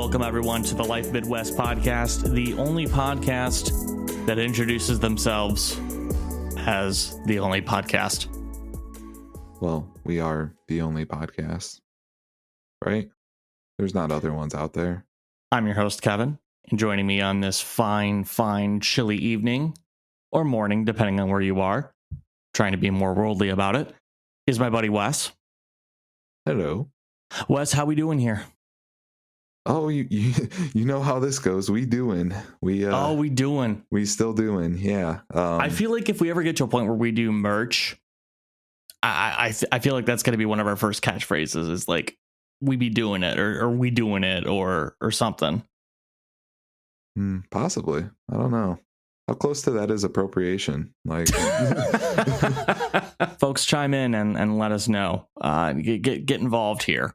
Welcome, everyone, to the Life Midwest podcast, the only podcast that introduces themselves as the only podcast. Well, we are the only podcast, right? There's not other ones out there. I'm your host, Kevin, and joining me on this fine, chilly evening or morning, depending on where you are, trying to be more worldly about it, is my buddy Wes. Hello. Wes, how we doing here? Oh, you know how this goes. We doing. We doing. We still doing. Yeah. I feel like if we ever get to a point where we do merch, I feel like that's going to be one of our first catchphrases. Is like we be doing it, or we doing it, or something. Possibly. I don't know. How close to that is appropriation? Like, folks, chime in and let us know. Get involved here.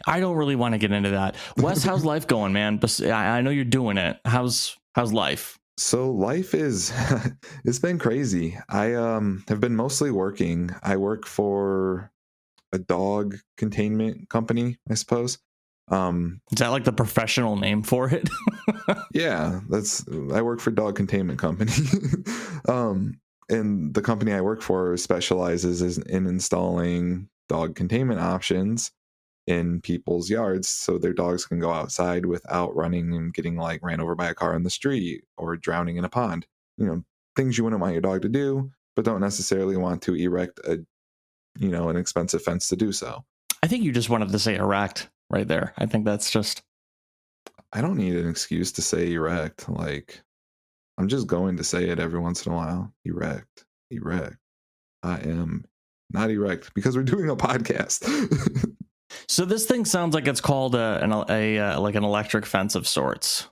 I don't really want to get into that. Wes, how's life going, man? I know you're doing it. How's life? So life is, it's been crazy. I have been mostly working. I work for a dog containment company, I suppose. Is that like the professional name for it? Yeah, I work for dog containment company. And the company I work for specializes in installing dog containment options in people's yards so their dogs can go outside without running and getting like ran over by a car in the street or drowning in a pond. You know, things you wouldn't want your dog to do, but don't necessarily want to erect an expensive fence to do so. I think you just wanted to say erect right there. I think that's just... I don't need an excuse to say erect. Like, I'm just going to say it every once in a while. Erect. I am not erect because we're doing a podcast. So this thing sounds like it's called an electric fence of sorts.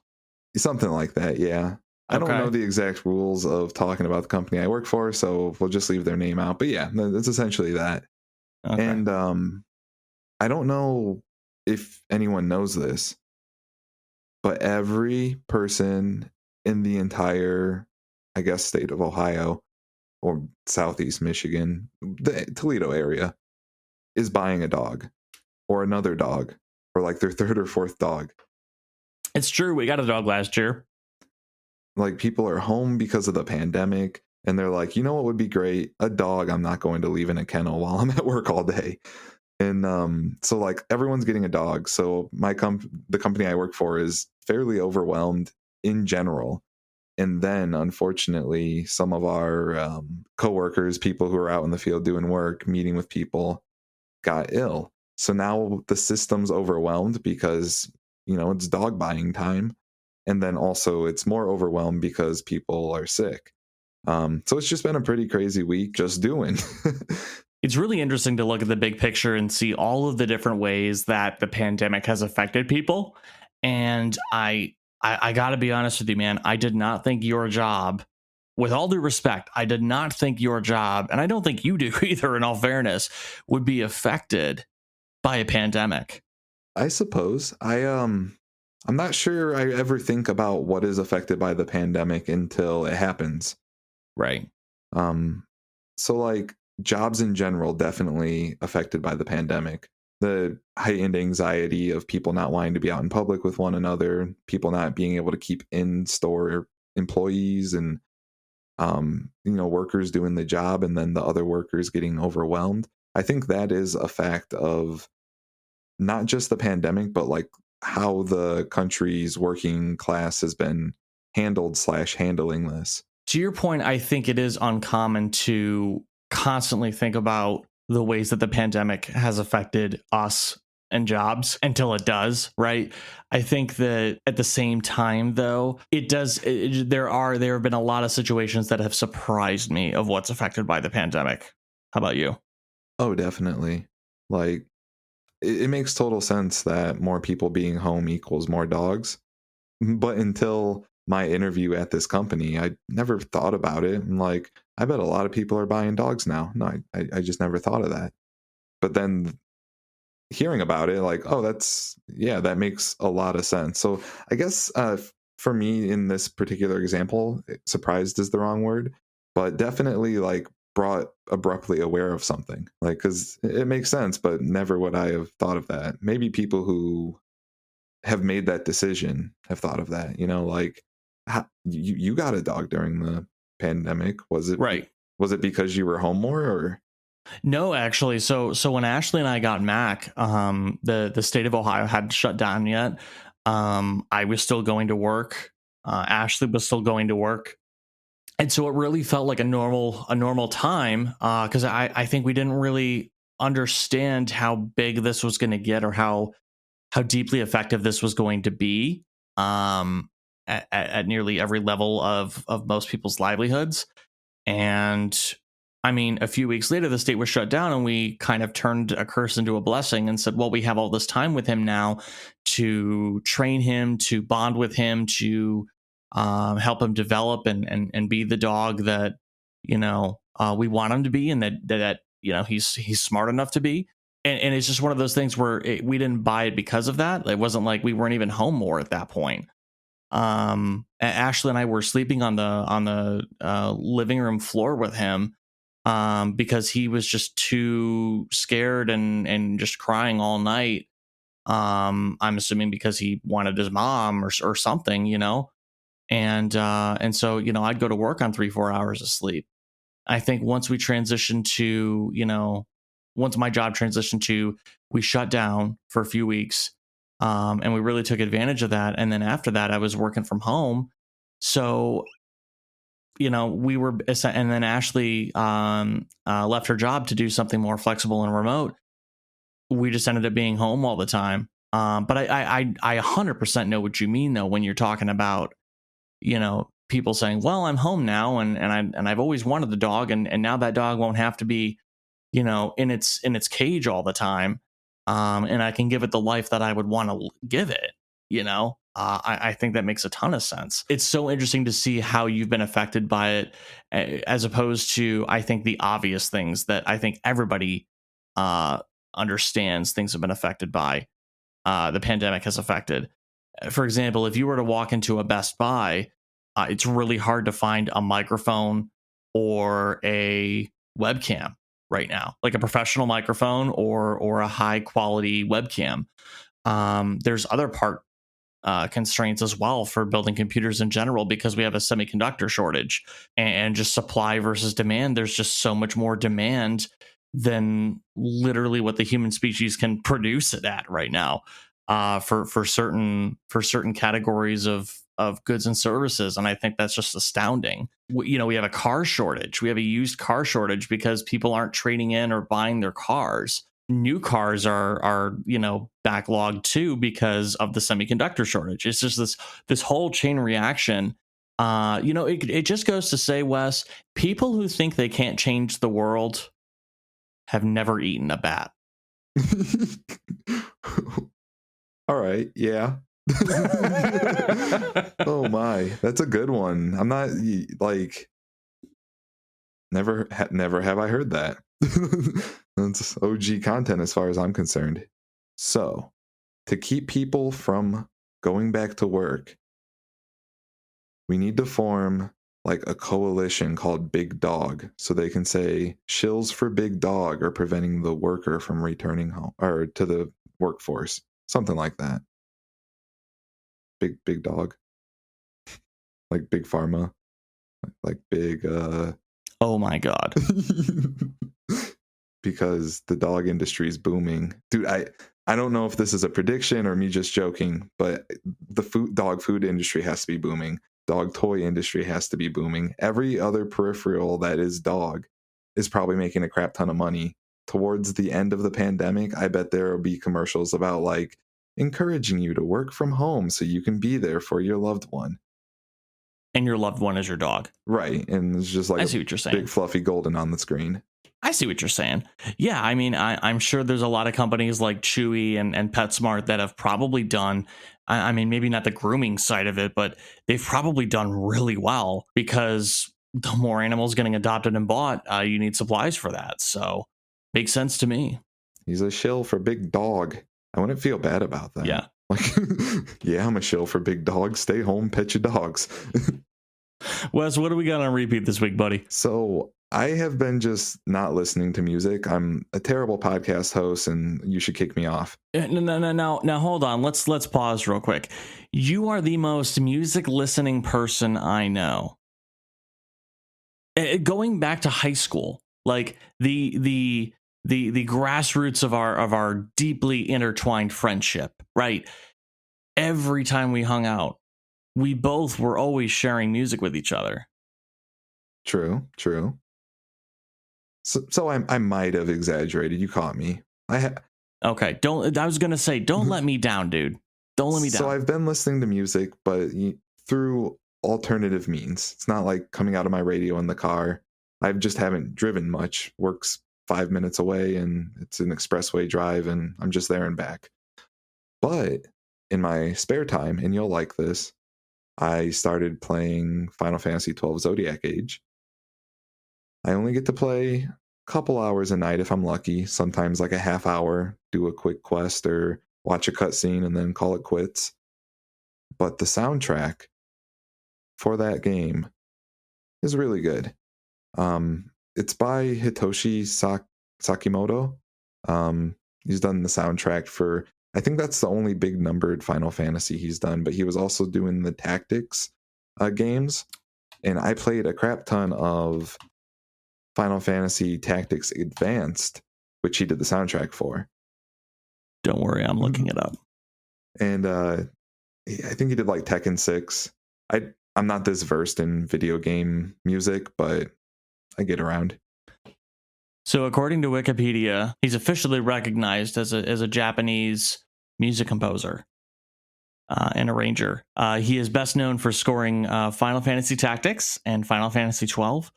Something like that, yeah. I don't know the exact rules of talking about the company I work for, so we'll just leave their name out. But yeah, it's essentially that. Okay. And I don't know if anyone knows this, but every person in the entire, I guess, state of Ohio or Southeast Michigan, the Toledo area, is buying a dog or another dog or like their third or fourth dog. It's true. We got a dog last year. Like, people are home because of the pandemic and they're like, you know what would be great? A dog I'm not going to leave in a kennel while I'm at work all day. And so like everyone's getting a dog. So the company I work for is fairly overwhelmed in general. And then unfortunately, some of our coworkers, people who are out in the field doing work, meeting with people, got ill. So now the system's overwhelmed because, it's dog buying time. And then also it's more overwhelmed because people are sick. So it's just been a pretty crazy week just doing. It's really interesting to look at the big picture and see all of the different ways that the pandemic has affected people. And I got to be honest with you, man. I did not think your job, with all due respect, I did not think your job, and I don't think you do either, in all fairness, would be affected by a pandemic. I suppose. I'm not sure I ever think about what is affected by the pandemic until it happens. Right. So like, jobs in general definitely affected by the pandemic. The heightened anxiety of people not wanting to be out in public with one another, people not being able to keep in-store employees and workers doing the job, and then the other workers getting overwhelmed. I think that is a fact of not just the pandemic, but like how the country's working class has been handling this. To your point, I think it is uncommon to constantly think about the ways that the pandemic has affected us and jobs until it does, right? I think that at the same time, though, it does. There have been a lot of situations that have surprised me of what's affected by the pandemic. How about you? Oh, definitely. Like, it makes total sense that more people being home equals more dogs. But until my interview at this company, I never thought about it. And like, I bet a lot of people are buying dogs now. No, I just never thought of that. But then hearing about it, like, oh, that makes a lot of sense. So I guess for me in this particular example, surprised is the wrong word, but definitely like brought abruptly aware of something, like, because it makes sense, but never would I have thought of that. Maybe people who have made that decision have thought of that, you know, like you got a dog during the pandemic. Right. Was it because you were home more, or? No, actually. So when Ashley and I got Mac, the state of Ohio hadn't shut down yet. I was still going to work. Ashley was still going to work. And so it really felt like a normal time, because I think we didn't really understand how big this was going to get, or how deeply effective this was going to be, at nearly every level of most people's livelihoods. And I mean, a few weeks later, the state was shut down, and we kind of turned a curse into a blessing and said, well, we have all this time with him now to train him, to bond with him, to help him develop and be the dog that, we want him to be, and that he's smart enough to be. And it's just one of those things where we didn't buy it because of that. It wasn't like we weren't even home more at that point. Ashley and I were sleeping on the living room floor with him, because he was just too scared and just crying all night. I'm assuming because he wanted his mom or something, and so I'd go to work on 3-4 hours of sleep. I think once we transitioned to, once my job transitioned to, we shut down for a few weeks. And we really took advantage of that. And then after that, I was working from home. So, we were, and then Ashley left her job to do something more flexible and remote. We just ended up being home all the time. But I 100% know what you mean, though, when you're talking about, people saying, well, I'm home now, and I've always wanted the dog, and now that dog won't have to be, in its cage all the time. And I can give it the life that I would want to give it, I think that makes a ton of sense. It's so interesting to see how you've been affected by it, as opposed to, I think, the obvious things that I think everybody understands things have been affected by, the pandemic has affected. For example, if you were to walk into a Best Buy, it's really hard to find a microphone or a webcam right now, like a professional microphone or a high quality webcam. There's other part constraints as well for building computers in general, because we have a semiconductor shortage, and just supply versus demand. There's just so much more demand than literally what the human species can produce it at right now, for certain categories of goods and services. And I think that's just astounding. We have a car shortage. We have a used car shortage because people aren't trading in or buying their cars. New cars are backlogged too because of the semiconductor shortage. It's just this whole chain reaction. It just goes to say, Wes, people who think they can't change the world have never eaten a bat. All right, yeah. Oh my, that's a good one. I'm not like, never have I heard that. That's OG content as far as I'm concerned. So, to keep people from going back to work, we need to form like a coalition called Big Dog, so they can say shills for Big Dog are preventing the worker from returning home or to the workforce, something like that. Big Dog, like Big Pharma, like big oh my god. Because the dog industry is booming. Dude, I don't know if this is a prediction or me just joking, but the dog food industry has to be booming. Dog toy industry has to be booming. Every other peripheral that is dog is probably making a crap ton of money. Towards the end of the pandemic, I bet there will be commercials about like encouraging you to work from home so you can be there for your loved one. And your loved one is your dog. Right. And it's just like I see what you're saying. Big fluffy golden on the screen. I see what you're saying. Yeah, I mean, I'm sure there's a lot of companies like Chewy and PetSmart that have probably done, I mean, maybe not the grooming side of it, but they've probably done really well, because the more animals getting adopted and bought, you need supplies for that. So makes sense to me. He's a shill for Big Dog. I wouldn't feel bad about that. Yeah. Like, yeah, I'm a shill for Big Dog. Stay home, pet your dogs. Wes, what do we got on repeat this week, buddy? So I have been just not listening to music. I'm a terrible podcast host, and you should kick me off. No. Hold on. Let's pause real quick. You are the most music listening person I know. Going back to high school, like the grassroots of our deeply intertwined friendship, right? Every time we hung out, we both were always sharing music with each other. True. So I might have exaggerated. You caught me. Okay, I was gonna say, don't let me down, dude. Don't let me down. So I've been listening to music, but through alternative means. It's not like coming out of my radio in the car. I just haven't driven much. Work's 5 minutes away, and it's an expressway drive, and I'm just there and back. But in my spare time, and you'll like this, I started playing Final Fantasy 12 Zodiac Age. I only get to play a couple hours a night if I'm lucky, sometimes like a half hour, do a quick quest or watch a cutscene and then call it quits. But the soundtrack for that game is really good. It's by Hitoshi Sakimoto. He's done the soundtrack for, I think that's the only big numbered Final Fantasy he's done, but he was also doing the Tactics games. And I played a crap ton of Final Fantasy Tactics Advanced, which he did the soundtrack for. Don't worry, I'm looking it up. And I think he did like Tekken 6. I'm not this versed in video game music, but I get around. So according to Wikipedia, he's officially recognized as a Japanese music composer and arranger. He is best known for scoring Final Fantasy Tactics and Final Fantasy 12,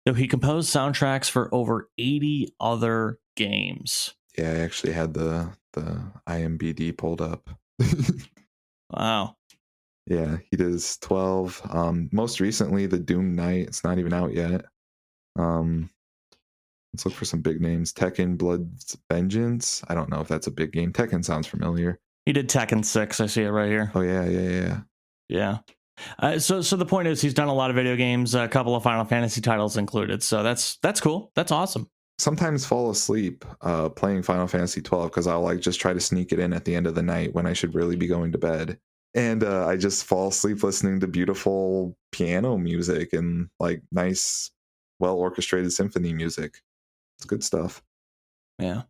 though he composed soundtracks for over 80 other games. Yeah, I actually had the IMBD pulled up. Wow. Yeah, he does 12. Most recently, the Doom Knight. It's not even out yet. Let's look for some big names. Tekken Blood's Vengeance. I don't know if that's a big game. Tekken sounds familiar. He did Tekken 6. I see it right here. Oh, yeah. Yeah. So the point is, he's done a lot of video games, a couple of Final Fantasy titles included. So that's cool. That's awesome. Sometimes fall asleep playing Final Fantasy 12 because I'll like just try to sneak it in at the end of the night when I should really be going to bed. And I just fall asleep listening to beautiful piano music and like nice, well orchestrated symphony music. It's good stuff. Yeah.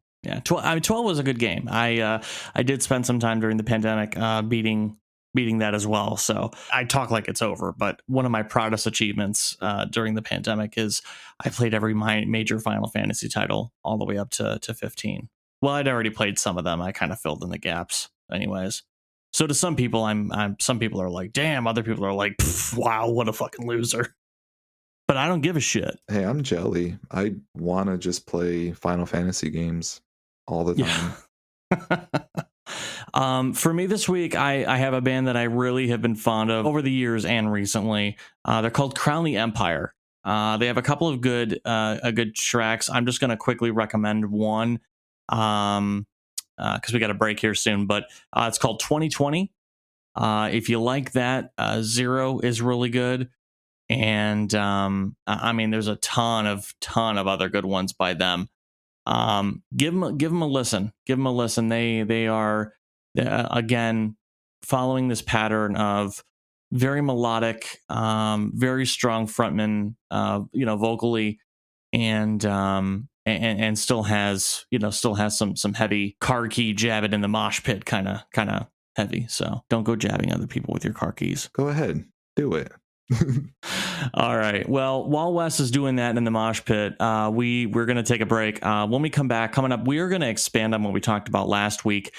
12 was a good game. I did spend some time during the pandemic beating that as well. So I talk like it's over, but one of my proudest achievements during the pandemic is I played every major Final Fantasy title all the way up to 15. Well, I'd already played some of them. I kind of filled in the gaps anyways. So to some people, some people are like, damn. Other people are like, wow, what a fucking loser. But I don't give a shit. Hey, I'm jelly. I want to just play Final Fantasy games all the time. Yeah. For me this week, I have a band that I really have been fond of over the years and recently. They're called Crown the Empire. They have a couple of good tracks. I'm just going to quickly recommend one because we got a break here soon. But it's called 2020. If you like that, Zero is really good. And I mean, there's a ton of other good ones by them. Give them a listen. Give them a listen. They are again following this pattern of very melodic, very strong frontman, vocally, and still has some heavy car key jab it in the mosh pit kind of heavy. So don't go jabbing other people with your car keys. Go ahead, do it. All right. Well, while Wes is doing that in the mosh pit, we're going to take a break. When we come back, coming up, we are going to expand on what we talked about last week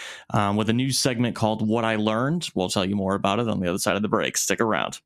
with a new segment called What I Learned. We'll tell you more about it on the other side of the break. Stick around.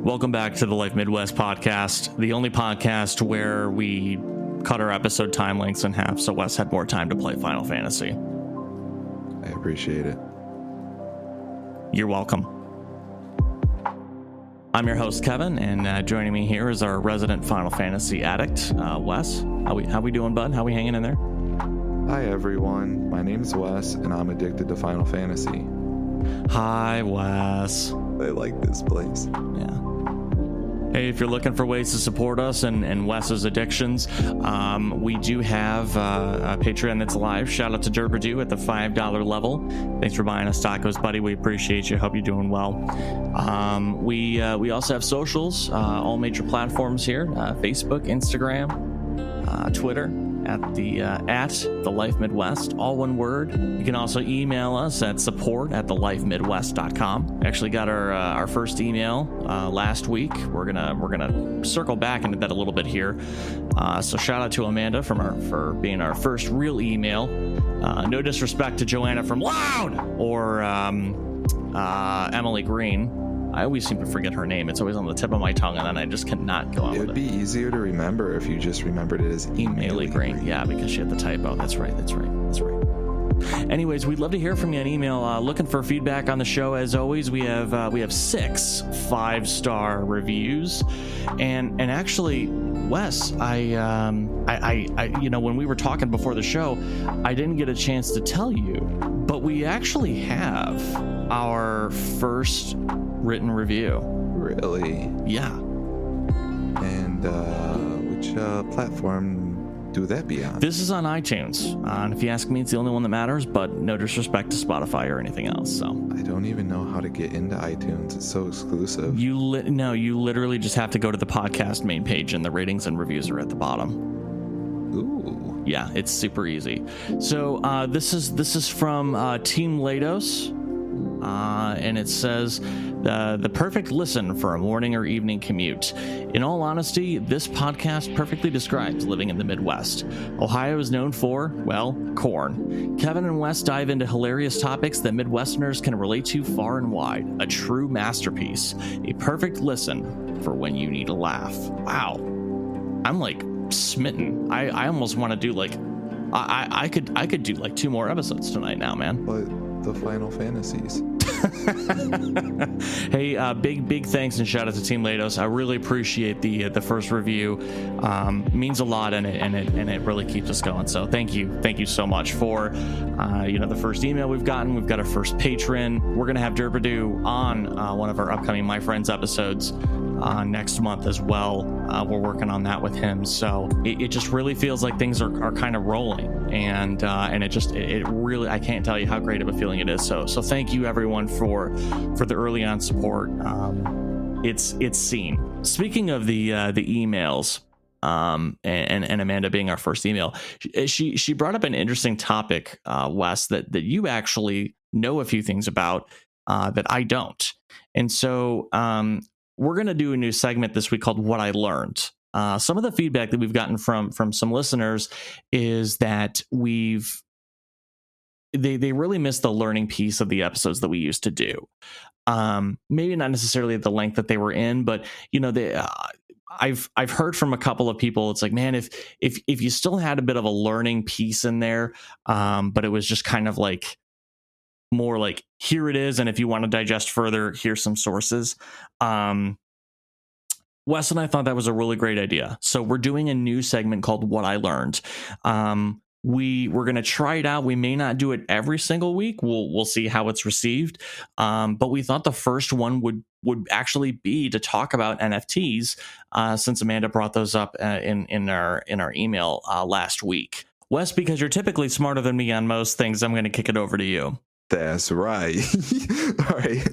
Welcome back to the Life Midwest podcast, the only podcast where we cut our episode time lengths in half so Wes had more time to play Final Fantasy. I appreciate it. You're welcome. I'm your host, Kevin, and joining me here is our resident Final Fantasy addict, Wes. How we doing, bud? How we hanging in there? Hi, everyone. My name's Wes, and I'm addicted to Final Fantasy. Hi, Wes. I like this place. Yeah. Hey, if you're looking for ways to support us and Wes's addictions, we do have a Patreon that's live. Shout out to Derperdue at the $5 level. Thanks for buying us tacos, buddy. We appreciate you. Hope you're doing well. We also have socials, all major platforms here: Facebook, Instagram, Twitter. At the Life Midwest, all one word. You can also email us at support@thelifemidwest.com. We actually got our first email last week. We're gonna circle back into that a little bit here. So shout out to Amanda for being our first real email. No disrespect to Joanna from Loud or Emily Green. I always seem to forget her name. It's always on the tip of my tongue, and then I just cannot go on with it. It would be easier to remember if you just remembered it as Emaily Green. Yeah, because she had the typo. That's right. Anyways, we'd love to hear from you on email. Looking for feedback on the show. As always, we have 6 5-star reviews, and actually, Wes, I when we were talking before the show, I didn't get a chance to tell you, but we actually have our first written review. Really? Yeah. And which platform do that be on? This is on iTunes. And if you ask me, it's the only one that matters, but no disrespect to Spotify or anything else. So I don't even know how to get into iTunes. It's so exclusive. You literally just have to go to the podcast main page, and the ratings and reviews are at the bottom. Ooh. Yeah, it's super easy. So this is from Team Lados. And it says, the perfect listen for a morning or evening commute. In all honesty, this podcast perfectly describes living in the Midwest. Ohio is known for, well, corn. Kevin and Wes dive into hilarious topics that Midwesterners can relate to far and wide. A true masterpiece. A perfect listen for when you need a laugh. Wow. I'm like smitten. I almost want to do like, I could do like 2 more episodes tonight now, man. But the Final Fantasies. Hey, big thanks and shout out to Team Lados. I really appreciate the first review. Means a lot, and it really keeps us going. So thank you so much for the first email we've gotten. We've got our first patron. We're gonna have Derperdue on one of our upcoming My Friends episodes next month as well. We're working on that with him. So it just really feels like things are kind of rolling, and it really, I can't tell you how great of a feeling it is. So thank you everyone for the early on support. It's seen. Speaking of the emails, and Amanda being our first email, she brought up an interesting topic, Wes, that you actually know a few things about that I don't. And so we're going to do a new segment this week called What I Learned. Some of the feedback that we've gotten from some listeners is that they really miss the learning piece of the episodes that we used to do. Maybe not necessarily at the length that they were in, but I've heard from a couple of people. It's like, man, if you still had a bit of a learning piece in there, but it was just kind of like more like, here it is, and if you want to digest further, here's some sources. Wes and I thought that was a really great idea. So we're doing a new segment called What I Learned. We're going to try it out. We may not do it every single week. We'll see how it's received. But we thought the first one would actually be to talk about NFTs, since Amanda brought those up in our email last week. Wes, because you're typically smarter than me on most things, I'm going to kick it over to you. That's right. All right.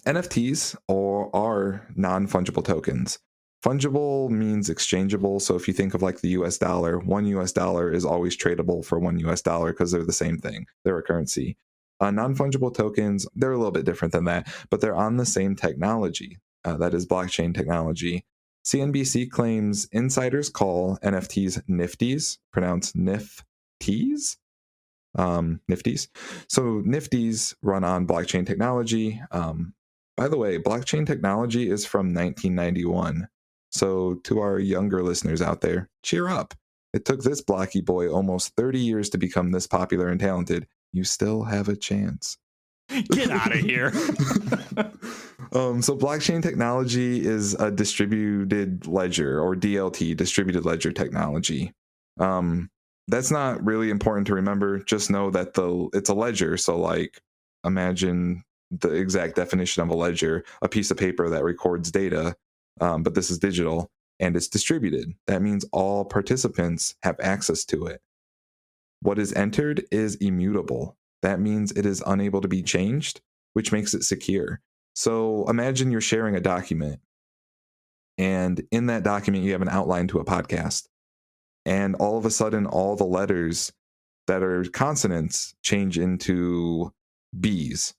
NFTs are non-fungible tokens. Fungible means exchangeable. So if you think of like the US dollar, $1 is always tradable for $1 because they're the same thing. They're a currency. Non-fungible tokens, they're a little bit different than that, but they're on the same technology. That is blockchain technology. CNBC claims insiders call NFTs nifties, pronounced nifties. Nifties. So nifties run on blockchain technology. By the way, blockchain technology is from 1991. So to our younger listeners out there, cheer up. It took this blocky boy almost 30 years to become this popular and talented. You still have a chance. Get out of here. So blockchain technology is a distributed ledger, or DLT, distributed ledger technology. That's not really important to remember. Just know that it's a ledger. So like imagine the exact definition of a ledger, a piece of paper that records data, but this is digital and it's distributed. That means all participants have access to it. What is entered is immutable. That means it is unable to be changed, which makes it secure. So imagine you're sharing a document, and in that document, you have an outline to a podcast. And all of a sudden, all the letters that are consonants change into B's.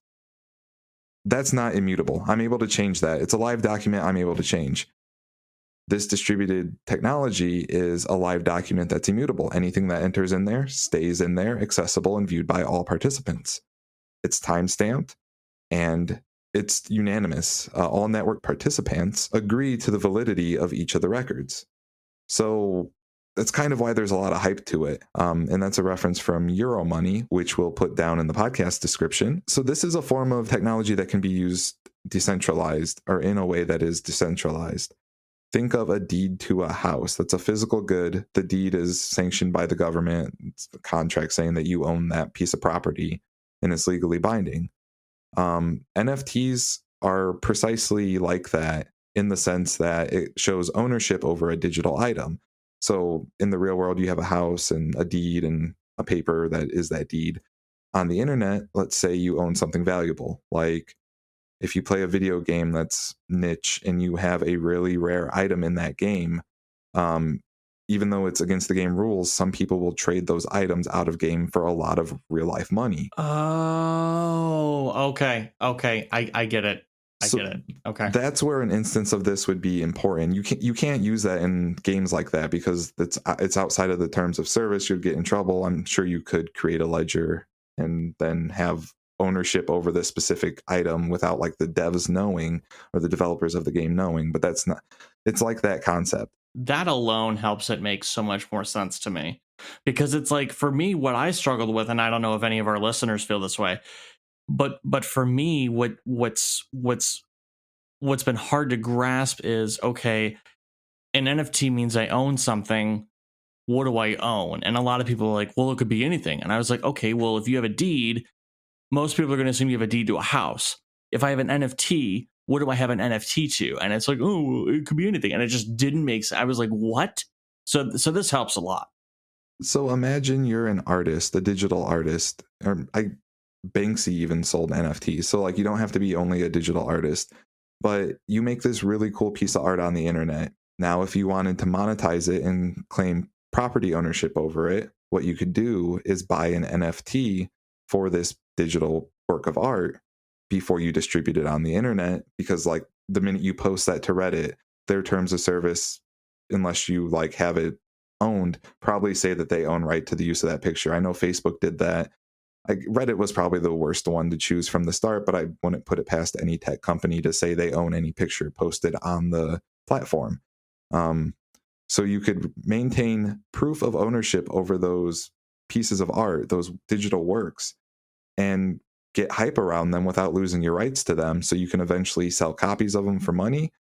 That's not immutable. I'm able to change that. It's a live document I'm able to change. This distributed technology is a live document that's immutable. Anything that enters in there stays in there, accessible and viewed by all participants. It's time-stamped and it's unanimous. All network participants agree to the validity of each of the records. So that's kind of why there's a lot of hype to it. And that's a reference from Euromoney, which we'll put down in the podcast description. So this is a form of technology that can be used decentralized, or in a way that is decentralized. Think of a deed to a house. That's a physical good. The deed is sanctioned by the government. It's a contract saying that you own that piece of property and it's legally binding. NFTs are precisely like that, in the sense that it shows ownership over a digital item. So in the real world, you have a house and a deed and a paper that is that deed. On the internet, let's say you own something valuable, like if you play a video game that's niche and you have a really rare item in that game, even though it's against the game rules, some people will trade those items out of game for a lot of real life money. Oh, okay. I get it. I get it. Okay. That's where an instance of this would be important. You can't use that in games like that because it's outside of the terms of service. You'd get in trouble. I'm sure you could create a ledger and then have ownership over this specific item without like the devs knowing or the developers of the game knowing, but that's not, it's like that concept. That alone helps it make so much more sense to me, because it's like, for me, what I struggled with, and I don't know if any of our listeners feel this way, but for me, what's been hard to grasp is, okay, an NFT means I own something. What do I own? And a lot of people are like, well, it could be anything. And I was like, okay, well, if you have a deed, most people are going to assume you have a deed to a house. If I have an NFT, what do I have an NFT to? And it's like, oh, it could be anything. And it just didn't make sense. I was like, what? So this helps a lot. So imagine you're an artist, a digital artist, or Banksy even sold NFTs. So like, you don't have to be only a digital artist, but you make this really cool piece of art on the internet. Now, if you wanted to monetize it and claim property ownership over it, what you could do is buy an NFT for this digital work of art before you distribute it on the internet, because like the minute you post that to Reddit, their terms of service, unless you like have it owned, probably say that they own right to the use of that picture. I know Facebook did that. Reddit was probably the worst one to choose from the start, but I wouldn't put it past any tech company to say they own any picture posted on the platform. So you could maintain proof of ownership over those pieces of art, those digital works, and get hype around them without losing your rights to them. So you can eventually sell copies of them for money,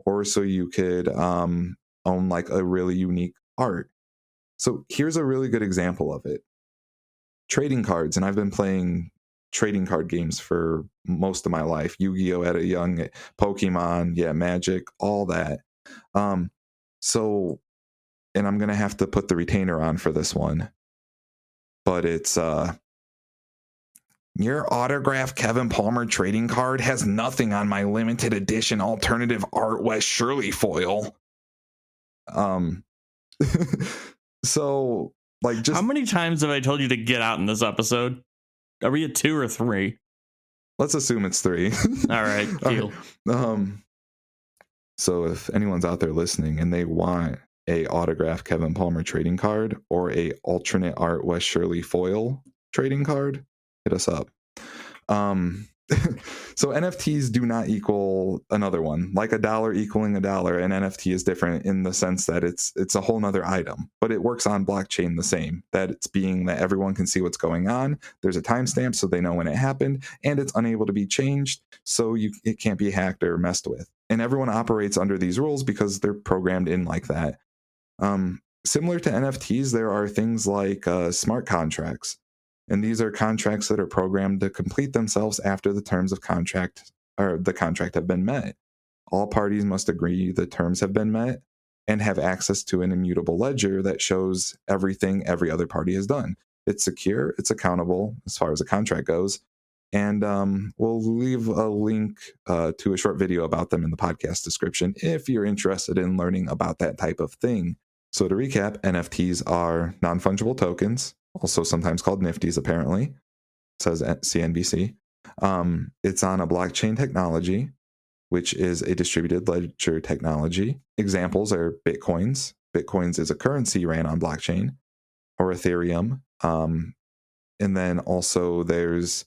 or so you could own like a really unique art. So here's a really good example of it. Trading cards, and I've been playing trading card games for most of my life. Yu-Gi-Oh at a young, Pokemon, Magic, all that. So, and I'm gonna have to put the retainer on for this one, but it's your autographed Kevin Palmer trading card has nothing on my limited edition alternative art West Shirley foil. So like, just how many times have I told you to get out in this episode? Are we at 2 or 3? Let's assume it's 3. All right, deal. So if anyone's out there listening and they want a autographed Kevin Palmer trading card or a alternate art West Shirley foil trading card, hit us up. So NFTs do not equal another one. Like a dollar equaling a dollar, an NFT is different in the sense that it's a whole nother item, but it works on blockchain the same. That it's being that everyone can see what's going on. There's a timestamp so they know when it happened, and it's unable to be changed, so it can't be hacked or messed with. And everyone operates under these rules because they're programmed in like that. Similar to NFTs, there are things like smart contracts. And these are contracts that are programmed to complete themselves after the terms of contract or the contract have been met. All parties must agree the terms have been met and have access to an immutable ledger that shows everything every other party has done. It's secure, it's accountable as far as the contract goes. And we'll leave a link to a short video about them in the podcast description if you're interested in learning about that type of thing. So to recap, NFTs are non-fungible tokens, also sometimes called NFTs, apparently, says CNBC. It's on a blockchain technology, which is a distributed ledger technology. Examples are Bitcoins. Bitcoins is a currency ran on blockchain, or Ethereum. And then also there's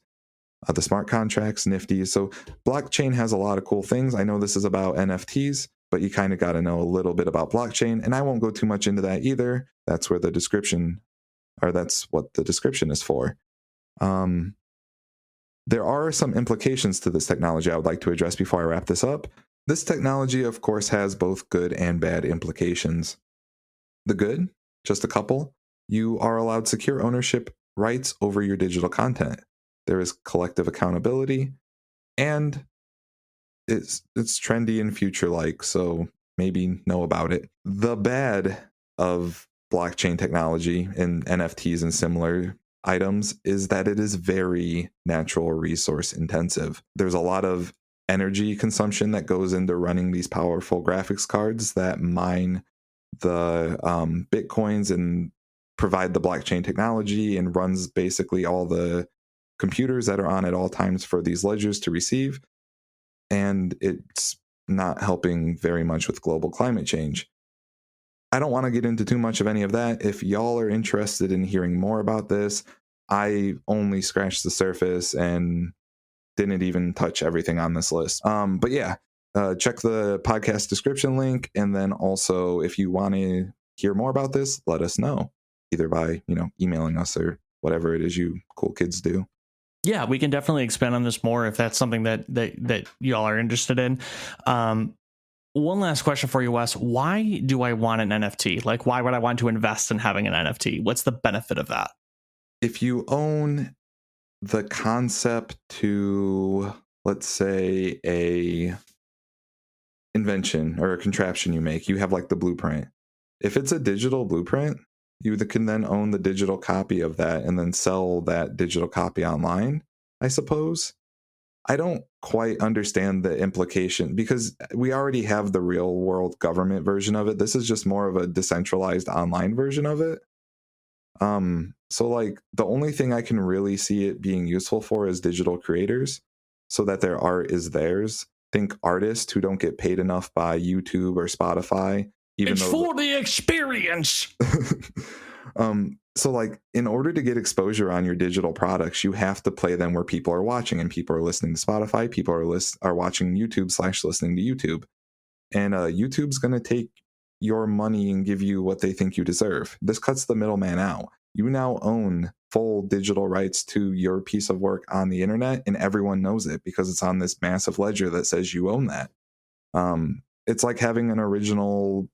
the smart contracts, NFTs. So blockchain has a lot of cool things. I know this is about NFTs, but you kind of got to know a little bit about blockchain. And I won't go too much into that either. That's where the description, or that's what the description is for. There are some implications to this technology I would like to address before I wrap this up. This technology, of course, has both good and bad implications. The good, just a couple, you are allowed secure ownership rights over your digital content. There is collective accountability, and it's trendy and future-like, so maybe know about it. The bad of blockchain technology and NFTs and similar items is that it is very natural resource intensive. There's a lot of energy consumption that goes into running these powerful graphics cards that mine the bitcoins and provide the blockchain technology and runs basically all the computers that are on at all times for these ledgers to receive. And it's not helping very much with global climate change. I don't want to get into too much of any of that. If y'all are interested in hearing more about this, I only scratched the surface and didn't even touch everything on this list. But yeah, check the podcast description link. And then also, if you want to hear more about this, let us know, either by, emailing us or whatever it is you cool kids do. Yeah, we can definitely expand on this more if that's something that y'all are interested in. One last question for you, Wes. Why do I want an NFT? Like, why would I want to invest in having an NFT? What's the benefit of that? If you own the concept to, let's say, a invention or a contraption you make, you have like the blueprint. If it's a digital blueprint, you can then own the digital copy of that and then sell that digital copy online, I suppose. I don't quite understand the implication because we already have the real world government version of it. This is just more of a decentralized online version of it. So like the only thing I can really see it being useful for is digital creators so that their art is theirs. Think artists who don't get paid enough by YouTube or Spotify. It's for the experience. So like in order to get exposure on your digital products, you have to play them where people are watching, and people are listening to Spotify. People are watching YouTube / listening to YouTube, and YouTube's going to take your money and give you what they think you deserve. This cuts the middleman out. You now own full digital rights to your piece of work on the internet, and everyone knows it because it's on this massive ledger that says you own that. It's like having an original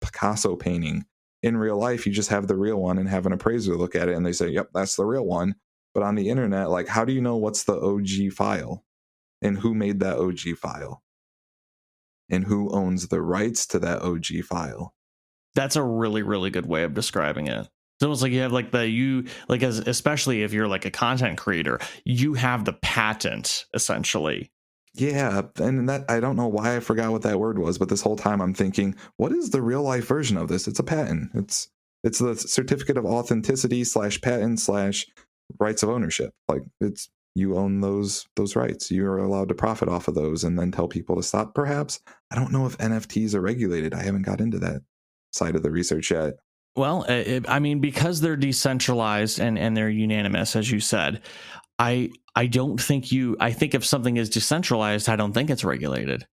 Picasso painting. In real life, you just have the real one and have an appraiser look at it and they say, yep, that's the real one. But on the internet, like, how do you know what's the OG file and who made that OG file and who owns the rights to that OG file? That's a really, really good way of describing it. It's almost like you have especially if you're like a content creator, you have the patent essentially. Yeah, and that I don't know why I forgot what that word was, but this whole time I'm thinking, what is the real life version of this? It's a patent. It's the certificate of authenticity / patent / rights of ownership. Like it's you own those rights. You're allowed to profit off of those and then tell people to stop. Perhaps I don't know if NFTs are regulated. I haven't got into that side of the research yet. Well, I mean, because they're decentralized and they're unanimous, as you said, I don't think I think if something is decentralized, I don't think it's regulated.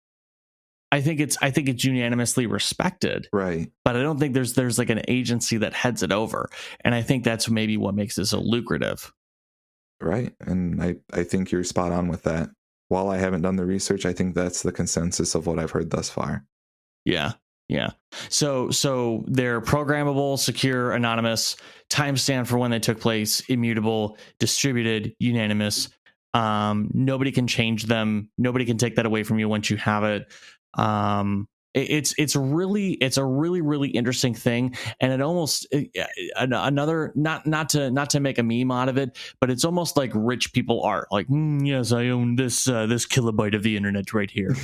I think it's unanimously respected, Right. but I don't think there's like an agency that heads it over. And I think that's maybe what makes it so lucrative. Right. And I think you're spot on with that. While I haven't done the research, I think that's the consensus of what I've heard thus far. Yeah. Yeah. So they're programmable, secure, anonymous, timestamp for when they took place, immutable, distributed, unanimous. Nobody can change them. Nobody can take that away from you once you have it. It's a really interesting thing, and it almost another not to make a meme out of it, but it's almost like rich people art. Like, yes, I own this kilobyte of the internet right here.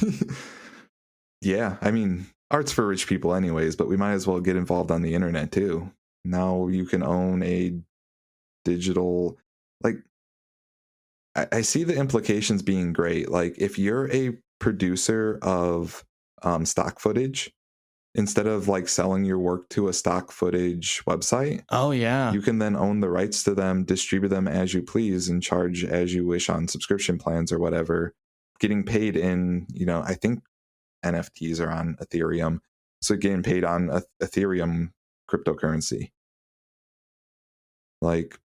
Yeah, I mean, art's for rich people anyways, but we might as well get involved on the internet too. Now you can own a digital, like, I see the implications being great. Like, if you're a producer of stock footage, instead of like selling your work to a stock footage website, oh yeah, you can then own the rights to them, distribute them as you please, and charge as you wish on subscription plans or whatever, getting paid in, I think NFTs are on Ethereum, so getting paid on Ethereum cryptocurrency, like,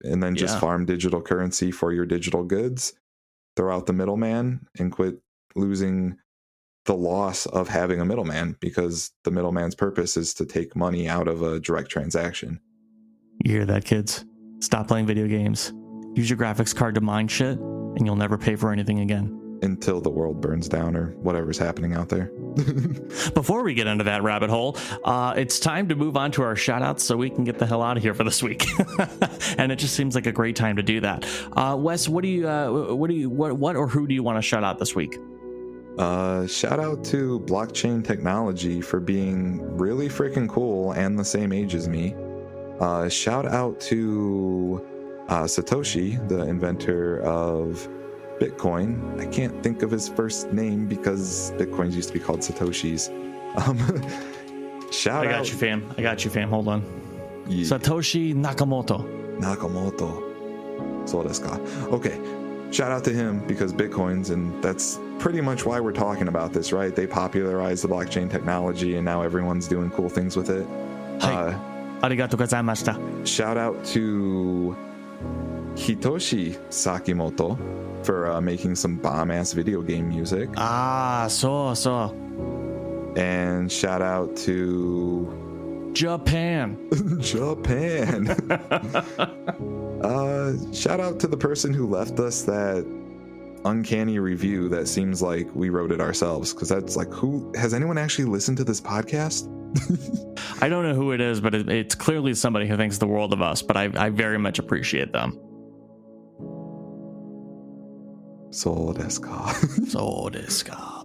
and then just farm digital currency for your digital goods, throw out the middleman, and quit losing the loss of having a middleman, because the middleman's purpose is to take money out of a direct transaction. You hear that, kids? Stop playing video games. Use your graphics card to mine shit, and you'll never pay for anything again. Until the world burns down or whatever's happening out there. Before we get into that rabbit hole, it's time to move on to our shout outs so we can get the hell out of here for this week. And it just seems like a great time to do that. Wes, what or who do you want to shout out this week? Shout out to blockchain technology for being really freaking cool and the same age as me. Shout out to Satoshi, the inventor of Bitcoin. I can't think of his first name because Bitcoins used to be called Satoshis. I got you, fam. Hold on. Yeah. Satoshi Nakamoto. So desu ka. Okay. Shout out to him because Bitcoins, and that's pretty much why we're talking about this, right? They popularized the blockchain technology and now everyone's doing cool things with it. Arigatou gozaimashita. Shout out to Hitoshi Sakimoto for making some bomb-ass video game music. So. And shout out to Japan. Shout out to the person who left us that uncanny review that seems like we wrote it ourselves, because that's like, who has anyone actually listened to this podcast? I don't know who it is, but it's clearly somebody who thinks the world of us, but I very much appreciate them. So desu ka.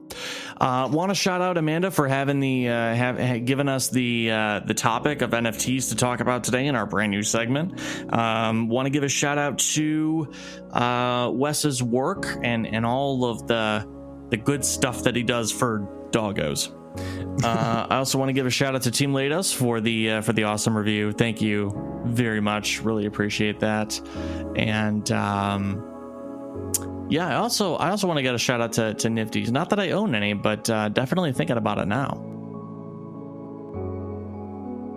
Want to shout out Amanda for having given us the topic of NFTs to talk about today in our brand new segment. Want to give a shout out to Wes's work and all of the good stuff that he does for doggos. I also want to give a shout out to Team Lados for the awesome review. Thank you very much. Really appreciate that. And yeah, I also want to get a shout out to Nifties. Not that I own any, but definitely thinking about it now.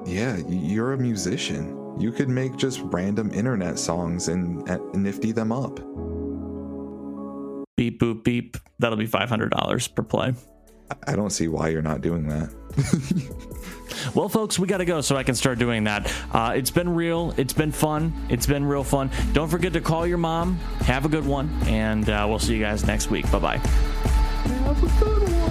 Yeah, you're a musician. You could make just random internet songs and nifty them up. Beep boop beep. That'll be $500 per play. I don't see why you're not doing that. Well, folks, we got to go so I can start doing that. It's been real. It's been fun. It's been real fun. Don't forget to call your mom. Have a good one. And we'll see you guys next week. Bye-bye. Have a good one.